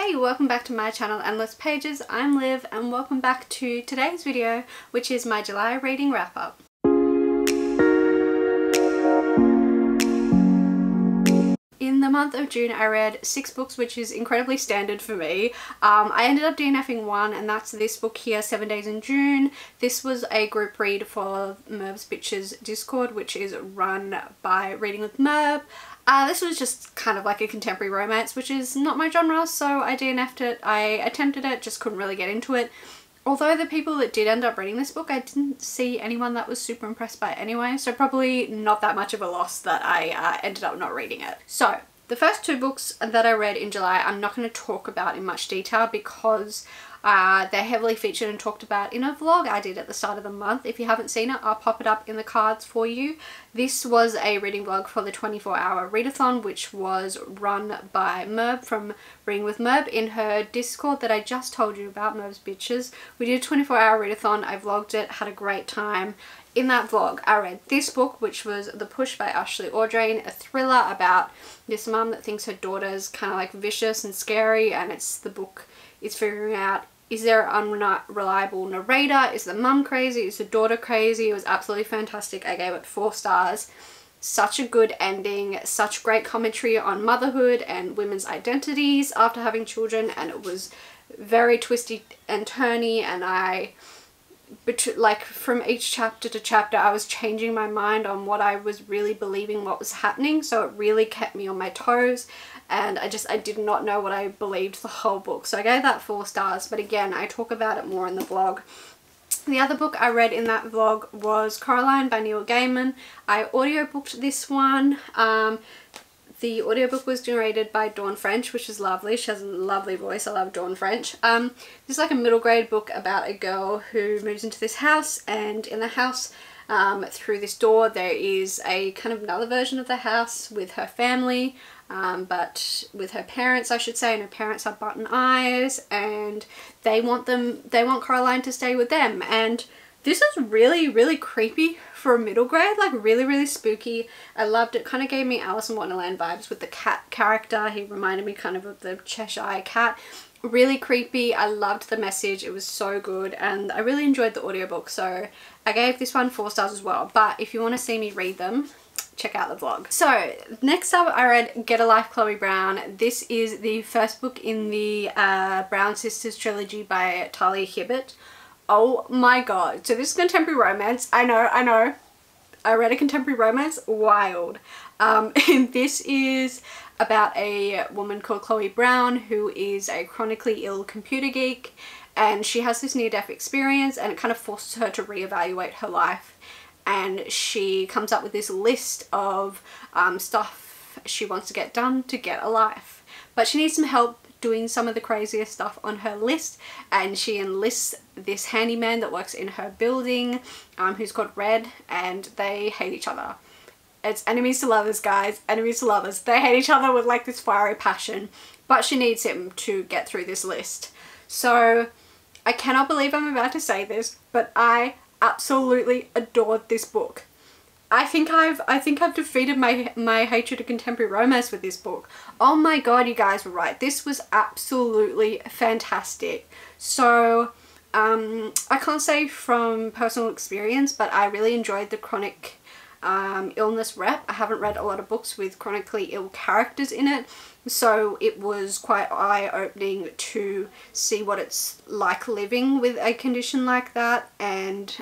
Hey, welcome back to my channel Endless Pages. I'm Liv and welcome back to today's video, which is my July reading wrap up. In the month of June I read 6 books, which is incredibly standard for me. I ended up DNFing one, and that's this book here, 7 Days in June. This was a group read for Merbs Bitches Discord, which is run by Reading with Merb. This was just kind of like a contemporary romance, which is not my genre, so I DNF'd it. I attempted it, just couldn't really get into it. Although the people that did end up reading this book, I didn't see anyone that was super impressed by it anyway, so probably not that much of a loss that I ended up not reading it. So, the first 2 books that I read in July I'm not going to talk about in much detail because they're heavily featured and talked about in a vlog I did at the start of the month. If you haven't seen it, I'll pop it up in the cards for you. This was a reading vlog for the 24-hour readathon, which was run by Merb from Reading with Merb in her Discord that I just told you about, Merbs Bitches. We did a 24-hour readathon, I vlogged it, had a great time. In that vlog, I read this book, which was The Push by Ashley Audrain, a thriller about this mum that thinks her daughter's kind of like vicious and scary, and the book is figuring out, is there an unreliable narrator? Is the mum crazy? Is the daughter crazy? It was absolutely fantastic. I gave it 4 stars. Such a good ending, such great commentary on motherhood and women's identities after having children, and it was very twisty and turny, and like from each chapter to chapter I was changing my mind on what I was really believing, what was happening, so it really kept me on my toes, and I did not know what I believed the whole book, so I gave that 4 stars, but again I talk about it more in the vlog. The other book I read in that vlog was Coraline by Neil Gaiman. I audiobooked this one. The audiobook was narrated by Dawn French, which is lovely. She has a lovely voice. I love Dawn French. This is like a middle grade book about a girl who moves into this house, and in the house, through this door, there is a kind of another version of the house with her family, but with her parents, I should say, and her parents are button eyes, and they want Coraline to stay with them. And this is really, really creepy for a middle grade, like really, really spooky. I loved it. Kind of gave me Alice in Wonderland vibes with the cat character. He reminded me kind of the Cheshire Cat. Really creepy. I loved the message. It was so good, and I really enjoyed the audiobook, so I gave this one 4 stars as well. But if you want to see me read them, check out the vlog. So next up I read Get a Life, Chloe Brown. This is the first book in the Brown Sisters trilogy by Talia Hibbert. Oh my god. So this is contemporary romance. I know. I read a contemporary romance. Wild. And this is about a woman called Chloe Brown who is a chronically ill computer geek, and she has this near-death experience, and it kind of forces her to reevaluate her life, and she comes up with this list of stuff she wants to get done to get a life, but she needs some help doing some of the craziest stuff on her list, and she enlists this handyman that works in her building, who's called Red, and they hate each other. It's enemies to lovers, guys, enemies to lovers. They hate each other with like this fiery passion, but she needs him to get through this list. So I cannot believe I'm about to say this, but I absolutely adored this book. I think I've defeated my hatred of contemporary romance with this book. Oh my god, you guys were right. This was absolutely fantastic. So I can't say from personal experience, but I really enjoyed the chronic illness rep. I haven't read a lot of books with chronically ill characters in it, so it was quite eye-opening to see what it's like living with a condition like that, and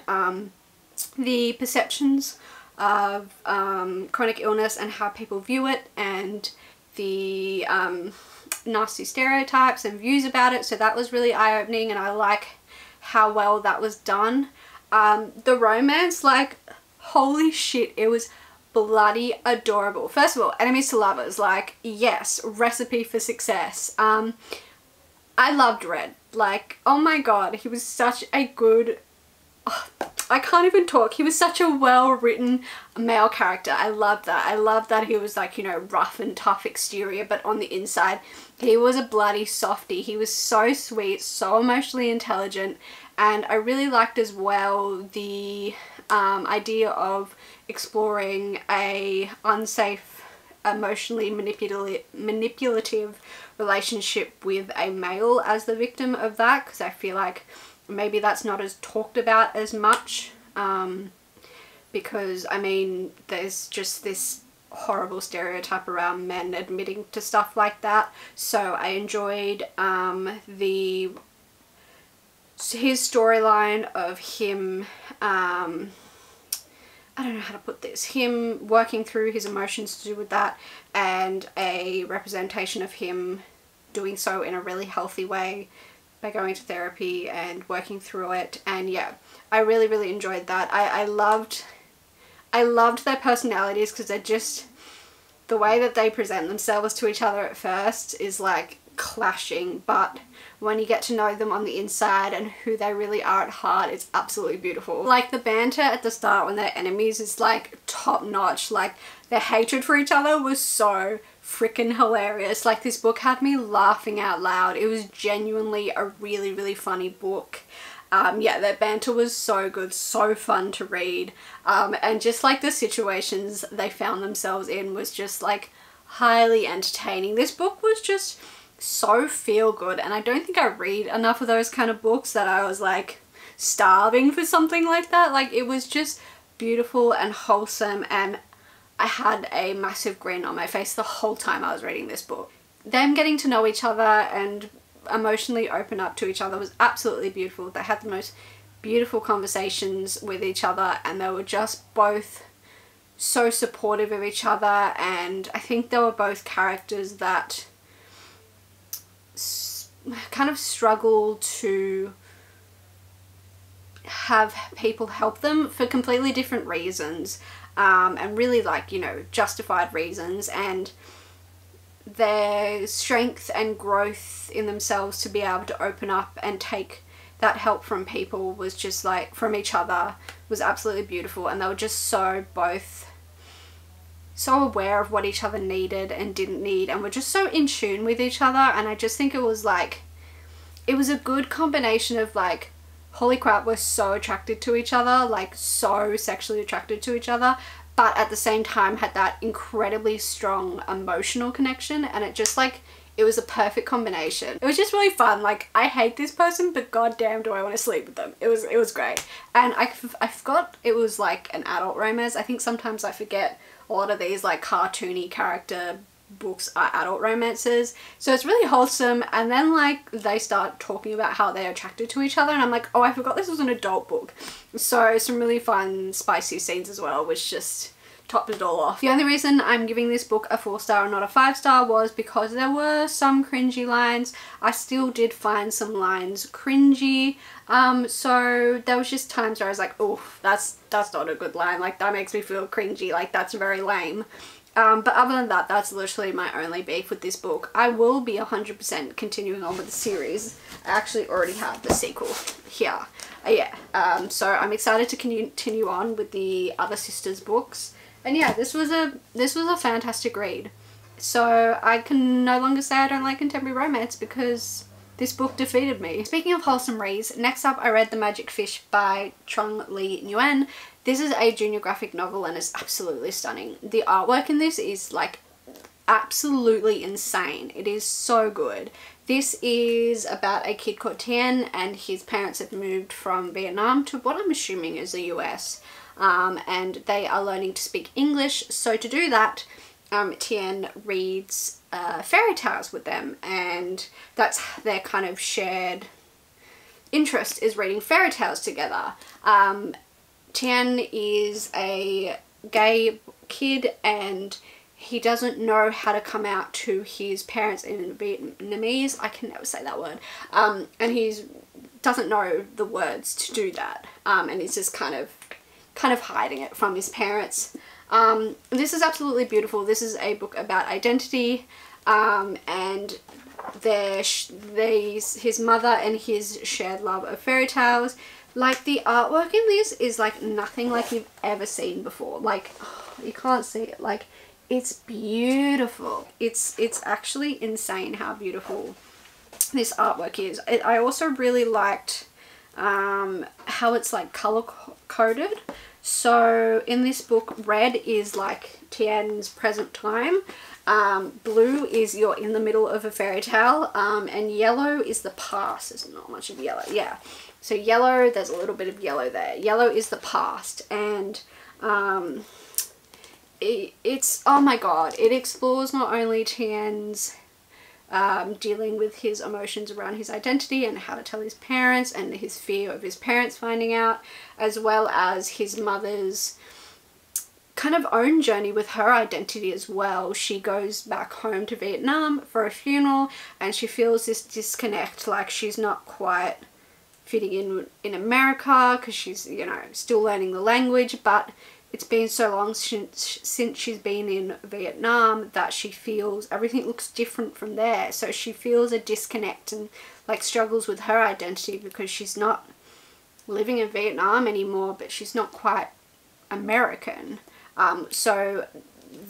the perceptions of chronic illness and how people view it, and the nasty stereotypes and views about it. So that was really eye-opening, and I like how well that was done. The romance, like, holy shit, it was bloody adorable. First of all, enemies to lovers, like, yes, recipe for success. I loved Red. Like, oh my god, he was such a good... I can't even talk. He was such a well-written male character. I love that. I love that he was like, you know, rough and tough exterior, but on the inside he was a bloody softie. He was so sweet, so emotionally intelligent, and I really liked as well the idea of exploring a unsafe, emotionally manipulative relationship with a male as the victim of that, because I feel like maybe that's not as talked about as much, because I mean there's just this horrible stereotype around men admitting to stuff like that. So I enjoyed his storyline of him, I don't know how to put this, him working through his emotions to do with that, and a representation of him doing so in a really healthy way by going to therapy and working through it. And yeah, I really enjoyed that. I loved their personalities, because they're just, the way that they present themselves to each other at first is like clashing, but when you get to know them on the inside and who they really are at heart, it's absolutely beautiful. Like the banter at the start when they're enemies is like top notch. Like their hatred for each other was so freaking hilarious. Like this book had me laughing out loud. It was genuinely a really funny book. Yeah, their banter was so good, so fun to read, and just like the situations they found themselves in was just like highly entertaining. This book was just so feel good, and I don't think I read enough of those kind of books that I was like starving for something like that. Like it was just beautiful and wholesome, and I had a massive grin on my face the whole time I was reading this book. Them getting to know each other and emotionally open up to each other was absolutely beautiful. They had the most beautiful conversations with each other, and they were just both so supportive of each other, and I think they were both characters that kind of struggle to have people help them for completely different reasons, and really like, you know, justified reasons, and their strength and growth in themselves to be able to open up and take that help from people was just like, from each other, was absolutely beautiful. And they were just so both so aware of what each other needed and didn't need, and were just so in tune with each other. And I just think it was like, it was a good combination of like, holy crap, we're so attracted to each other, like so sexually attracted to each other, but at the same time had that incredibly strong emotional connection. And it just like, it was a perfect combination. It was just really fun. Like, I hate this person, but goddamn do I want to sleep with them. It was great. And I forgot it was like an adult romance. I think sometimes I forget a lot of these like cartoony character books are adult romances. So it's really wholesome, and then like they start talking about how they're attracted to each other, and I'm like, oh, I forgot this was an adult book. So some really fun spicy scenes as well, which just topped it all off. The only reason I'm giving this book a 4-star and not a 5-star was because there were some cringy lines. I still did find some lines cringy, so there was just times where I was like, oh, that's not a good line, like that makes me feel cringy, like that's very lame. But other than that, that's literally my only beef with this book. I will be 100% continuing on with the series. I actually already have the sequel here. Yeah, so I'm excited to continue on with the other sisters books. And yeah, this was a fantastic read. So I can no longer say I don't like contemporary romance, because this book defeated me. Speaking of wholesome reads, next up I read The Magic Fish by Trong Lee Nguyen. This is a junior graphic novel and it's absolutely stunning. The artwork in this is like absolutely insane. It is so good. This is about a kid called Tien, and his parents have moved from Vietnam to what I'm assuming is the US. And they are learning to speak English. So to do that, Tien reads fairy tales with them, and that's their kind of shared interest, is reading fairy tales together. Tien is a gay kid, and he doesn't know how to come out to his parents in Vietnamese. I can never say that word. And he doesn't know the words to do that. And he's just kind of hiding it from his parents. This is absolutely beautiful. This is a book about identity, and his mother and his shared love of fairy tales. Like, the artwork in this is like nothing like you've ever seen before. Like, oh, you can't see it. Like, it's beautiful. It's actually insane how beautiful this artwork is. I also really liked how it's like color coded. So in this book, red is like Tien's present time, Blue is you're in the middle of a fairy tale, and yellow is the past. There's not much of yellow, yeah. So yellow, there's a little bit of yellow there. Yellow is the past, and it's, oh my god, it explores not only Tian's dealing with his emotions around his identity and how to tell his parents and his fear of his parents finding out, as well as his mother's kind of own journey with her identity as well. She goes back home to Vietnam for a funeral and she feels this disconnect, like she's not quite fitting in America because she's, you know, still learning the language, but it's been so long since she's been in Vietnam that she feels everything looks different from there. So she feels a disconnect and like struggles with her identity because she's not living in Vietnam anymore, but she's not quite American. So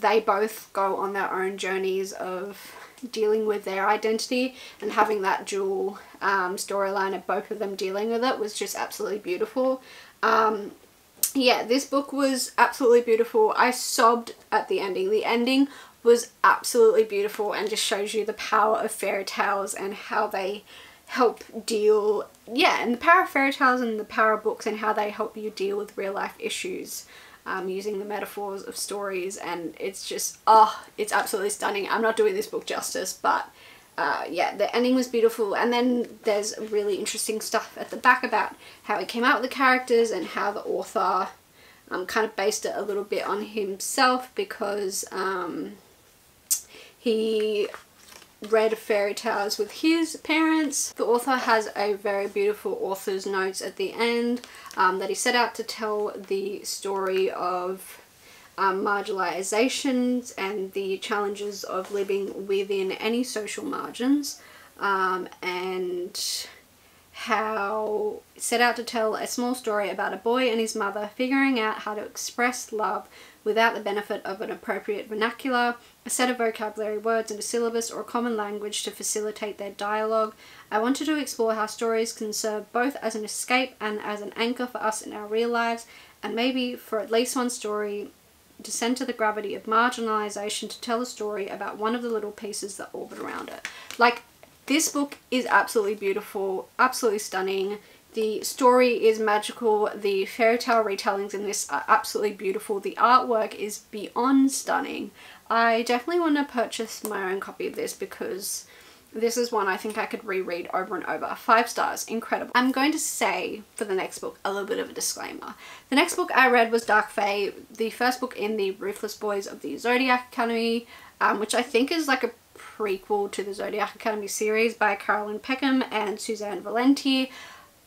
they both go on their own journeys of dealing with their identity, and having that dual storyline of both of them dealing with it was just absolutely beautiful. Yeah, this book was absolutely beautiful. I sobbed at the ending. The ending was absolutely beautiful and just shows you the power of fairy tales and how they help deal, yeah, and the power of fairy tales and the power of books and how they help you deal with real life issues. Using the metaphors of stories, and it's just, oh, it's absolutely stunning. I'm not doing this book justice, but yeah, the ending was beautiful. And then there's really interesting stuff at the back about how he came out with the characters and how the author kind of based it a little bit on himself, because he read fairy tales with his parents. The author has a very beautiful author's notes at the end that he set out to tell the story of marginalizations and the challenges of living within any social margins, and how set out to tell a small story about a boy and his mother figuring out how to express love without the benefit of an appropriate vernacular, a set of vocabulary words and a syllabus or a common language to facilitate their dialogue. I wanted to explore how stories can serve both as an escape and as an anchor for us in our real lives, and maybe for at least one story descend to the gravity of marginalization to tell a story about one of the little pieces that orbit around it. Like, this book is absolutely beautiful, absolutely stunning. The story is magical. The fairy tale retellings in this are absolutely beautiful. The artwork is beyond stunning. I definitely want to purchase my own copy of this because this is one I think I could reread over and over. 5 stars, incredible. I'm going to say for the next book a little bit of a disclaimer. The next book I read was Dark Fae, the first book in the Ruthless Boys of the Zodiac Academy, which I think is like a prequel to the Zodiac Academy series by Carolyn Peckham and Suzanne Valenti.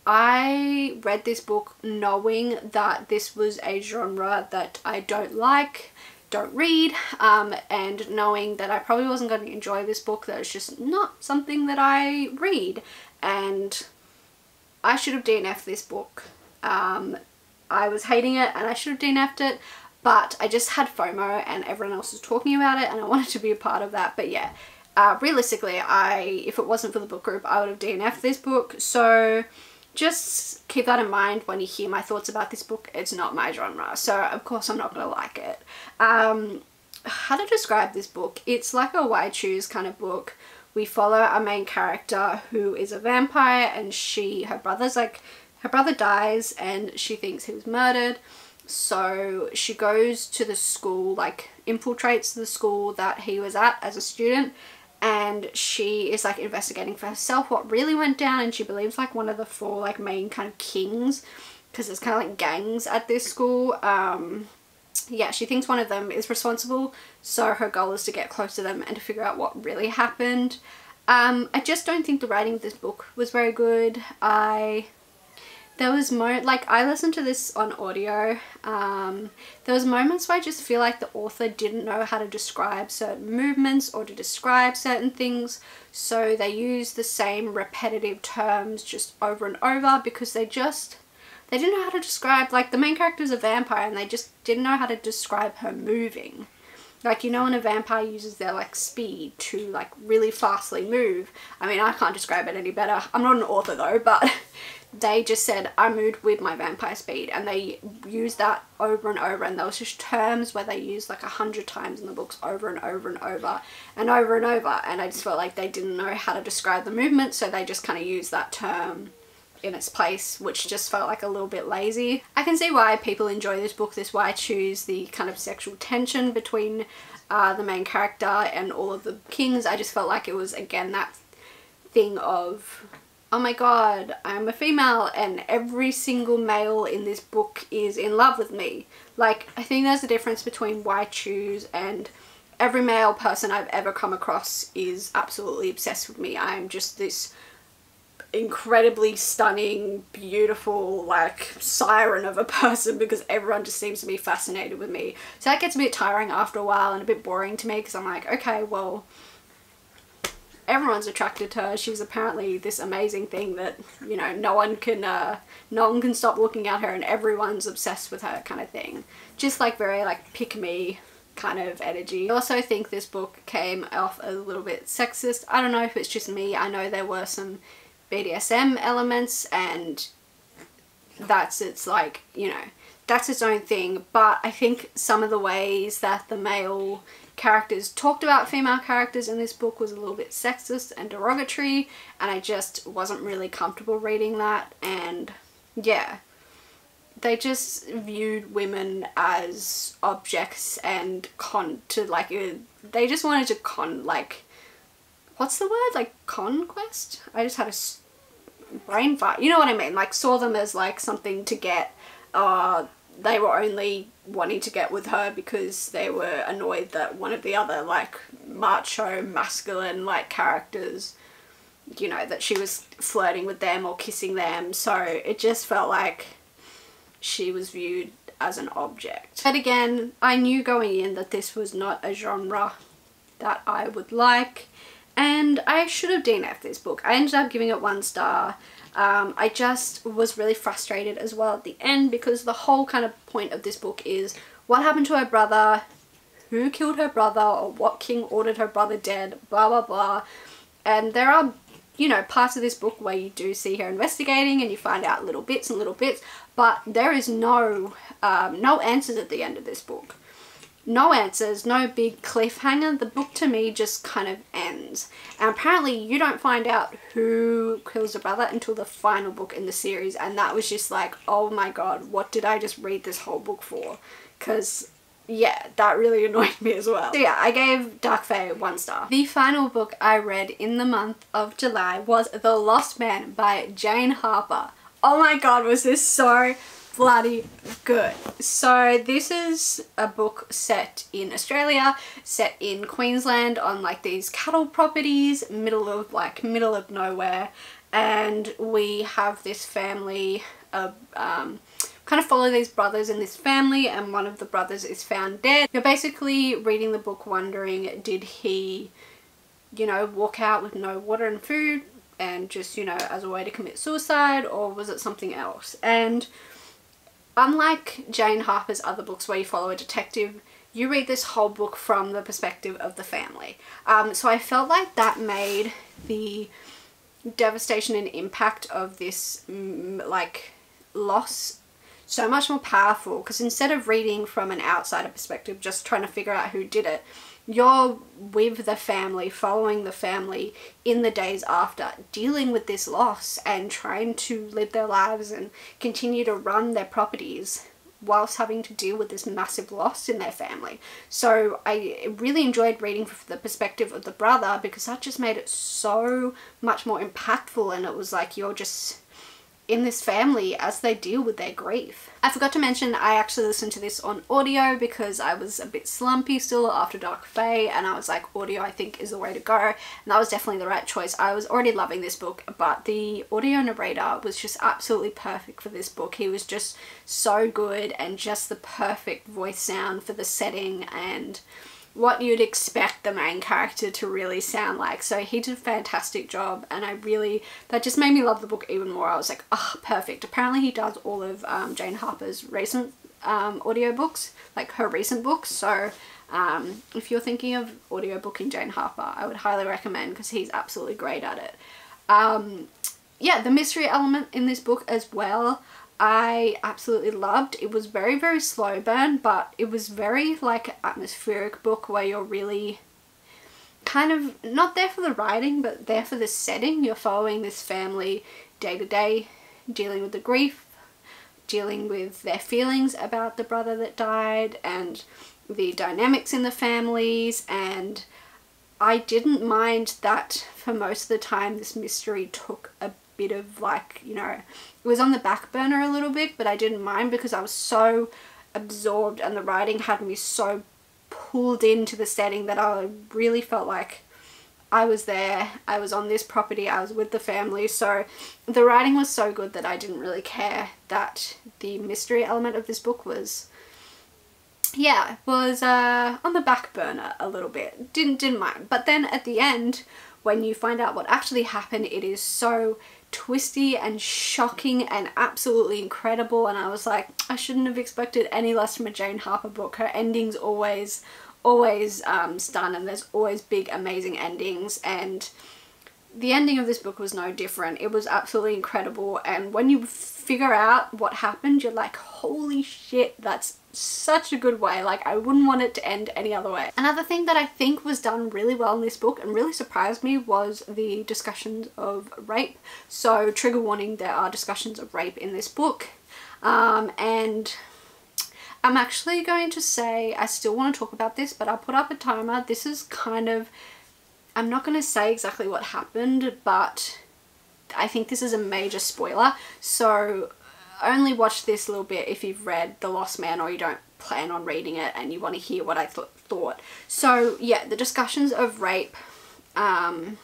I read this book knowing that this was a genre that I don't like, don't read, and knowing that I probably wasn't going to enjoy this book, that it's just not something that I read, and I should have DNF'd this book. I was hating it and I should have DNF'd it, but I just had FOMO and everyone else was talking about it and I wanted to be a part of that. But yeah, realistically, if it wasn't for the book group, I would have DNF'd this book. So just keep that in mind when you hear my thoughts about this book. It's not my genre, so of course I'm not going to like it. How to describe this book? It's like a Why Choose kind of book. We follow our main character who is a vampire, and her brother dies and she thinks he was murdered. So she goes to the school, like infiltrates the school that he was at as a student, and she is like investigating for herself what really went down, and she believes like one of the 4 like main kind of kings, because there's kind of like gangs at this school. Yeah, she thinks one of them is responsible, so her goal is to get close to them and to figure out what really happened. I just don't think the writing of this book was very good. I listened to this on audio. There was moments where I just feel like the author didn't know how to describe certain movements or to describe certain things, so they used the same repetitive terms just over and over because they didn't know how to describe, like, the main character is a vampire and they just didn't know how to describe her moving. Like, you know, when a vampire uses their like speed to like really fastly move. I mean, I can't describe it any better. I'm not an author though, but they just said, I moved with my vampire speed, and they used that over and over, and there was just terms where they used like 100 times in the books over and over and over and over and over, and I just felt like they didn't know how to describe the movement, so they just kind of used that term in its place, which just felt like a little bit lazy. I can see why people enjoy this book. This is why I choose the kind of sexual tension between the main character and all of the kings. I just felt like it was, again, that thing of, oh my god, I'm a female and every single male in this book is in love with me. Like, I think there's a difference between why I choose and every male person I've ever come across is absolutely obsessed with me. I'm just this incredibly stunning, beautiful, like, siren of a person because everyone just seems to be fascinated with me. So that gets a bit tiring after a while and a bit boring to me because I'm like, okay, well, everyone's attracted to her. She was apparently this amazing thing that, you know, no one can stop looking at her and everyone's obsessed with her kind of thing. Just like very like pick me kind of energy. I also think this book came off a little bit sexist. I don't know if it's just me. I know there were some BDSM elements and that's its like, you know, that's its own thing, but I think some of the ways that the male characters talked about female characters in this book was a little bit sexist and derogatory, and I just wasn't really comfortable reading that. And yeah, they just viewed women as objects and they just wanted to like, what's the word, like conquest? I just had a brain fart, you know what I mean, like saw them as like something to get. They were only wanting to get with her because they were annoyed that one of the other like macho masculine like characters, you know, that she was flirting with them or kissing them. So it just felt like she was viewed as an object. But again, I knew going in that this was not a genre that I would like, and I should have DNF'd this book. I ended up giving it 1 star. I just was really frustrated as well at the end because the whole kind of point of this book is what happened to her brother, who killed her brother, or what king ordered her brother dead, blah blah blah. And there are, you know, parts of this book where you do see her investigating and you find out little bits and little bits, but there is no answers at the end of this book. No answers, no big cliffhanger. The book to me just kind of ends. And apparently you don't find out who kills the brother until the final book in the series, and that was just like, oh my god, what did I just read this whole book for? Because yeah, that really annoyed me as well. So yeah, I gave Dark Fae 1 star. The final book I read in the month of July was The Lost Man by Jane Harper. Oh my god, was this so bloody good. So this is a book set in Australia, set in Queensland on like these cattle properties, middle of nowhere, and we have this family of kind of follow these brothers in this family, and one of the brothers is found dead. You're basically reading the book wondering, did he, you know, walk out with no water and food and just, you know, as a way to commit suicide, or was it something else? And unlike Jane Harper's other books where you follow a detective, you read this whole book from the perspective of the family. So I felt like that made the devastation and impact of this like loss so much more powerful, because instead of reading from an outsider perspective, just trying to figure out who did it, you're with the family, following the family in the days after, dealing with this loss and trying to live their lives and continue to run their properties whilst having to deal with this massive loss in their family. So I really enjoyed reading from the perspective of the brother, because that just made it so much more impactful, and it was like you're just in this family as they deal with their grief. I forgot to mention I actually listened to this on audio because I was a bit slumpy still after Dark Fae, and I was like, audio I think is the way to go, and that was definitely the right choice. I was already loving this book, but the audio narrator was just absolutely perfect for this book. He was just so good, and just the perfect voice sound for the setting and what you'd expect the main character to really sound like. So he did a fantastic job, and that just made me love the book even more. I was like, oh, perfect. Apparently he does all of Jane Harper's recent audiobooks, like her recent books. So if you're thinking of audiobooking Jane Harper, I would highly recommend, because he's absolutely great at it. yeah, the mystery element in this book as well, I absolutely loved. It was very, very slow burn, but it was very like atmospheric book where you're really kind of not there for the writing, but there for the setting. You're following this family day to day, dealing with the grief, dealing with their feelings about the brother that died, and the dynamics in the families. And I didn't mind that for most of the time this mystery took a bit of like, you know, it was on the back burner a little bit, but I didn't mind because I was so absorbed and the writing had me so pulled into the setting that I really felt like I was there, I was on this property, I was with the family. So the writing was so good that I didn't really care that the mystery element of this book was, yeah, was on the back burner a little bit. Didn't mind. But then at the end, when you find out what actually happened, it is so twisty and shocking and absolutely incredible, and I was like, I shouldn't have expected any less from a Jane Harper book. Her endings always stun, and there's always big amazing endings, and the ending of this book was no different. It was absolutely incredible, and when you figure out what happened, you're like, holy shit, that's such a good way. Like, I wouldn't want it to end any other way. Another thing that I think was done really well in this book and really surprised me was the discussions of rape. So trigger warning, there are discussions of rape in this book, and I'm actually going to say I still want to talk about this, but I'll put up a timer. This is kind of, I'm not going to say exactly what happened, but I think this is a major spoiler, so only watch this little bit if you've read The Lost Man or you don't plan on reading it and you want to hear what I thought. So yeah, the discussions of rape, I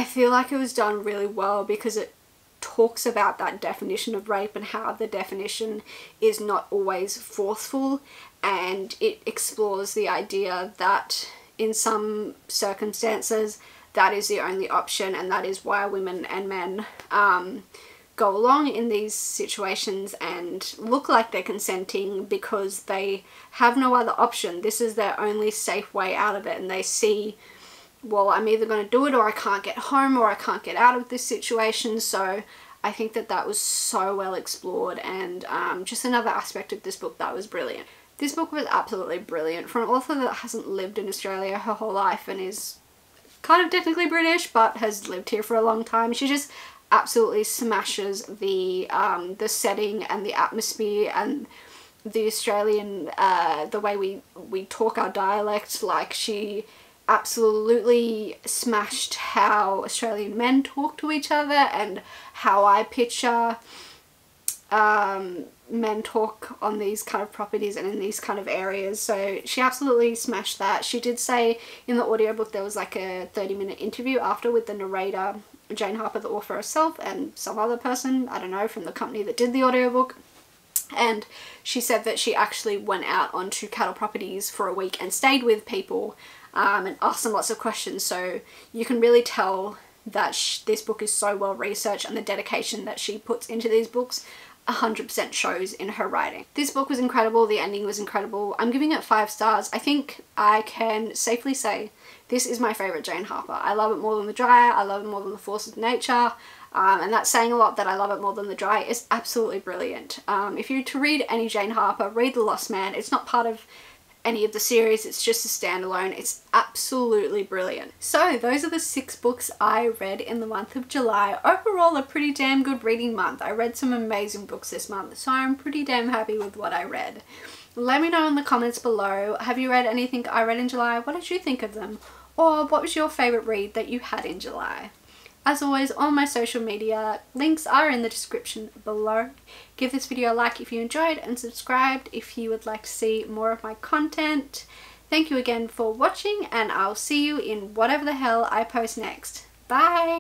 feel like it was done really well because it talks about that definition of rape and how the definition is not always forceful, and it explores the idea that in some circumstances that is the only option, and that is why women and men go along in these situations and look like they're consenting because they have no other option. This is their only safe way out of it, and they see, well, I'm either going to do it or I can't get home or I can't get out of this situation. So I think that that was so well explored, and just another aspect of this book that was brilliant. This book was absolutely brilliant for an author that hasn't lived in Australia her whole life and is kind of technically British but has lived here for a long time. She just absolutely smashes the setting and the atmosphere and the Australian, the way we talk our dialect. Like, she absolutely smashed how Australian men talk to each other and how I picture men talk on these kind of properties and in these kind of areas. So she absolutely smashed that. She did say in the audiobook there was like a 30-minute interview after with the narrator, Jane Harper, the author herself, and some other person, I don't know, from the company that did the audiobook. And she said that she actually went out onto cattle properties for a week and stayed with people and asked them lots of questions. So you can really tell that this book is so well researched, and the dedication that she puts into these books 100% shows in her writing. This book was incredible. The ending was incredible. I'm giving it 5 stars. I think I can safely say this is my favourite Jane Harper. I love it more than The Dry. I love it more than The Force of Nature. And that's saying a lot that I love it more than The Dry. It's absolutely brilliant. If you're to read any Jane Harper, read The Lost Man. It's not part of any of the series, it's just a standalone. It's absolutely brilliant. So those are the 6 books I read in the month of July. Overall, a pretty damn good reading month. I read some amazing books this month, so I'm pretty damn happy with what I read. Let me know in the comments below, have you read anything I read in July? What did you think of them? Or what was your favourite read that you had in July? As always, all my social media links are in the description below. Give this video a like if you enjoyed, and subscribe if you would like to see more of my content. Thank you again for watching, and I'll see you in whatever the hell I post next. Bye!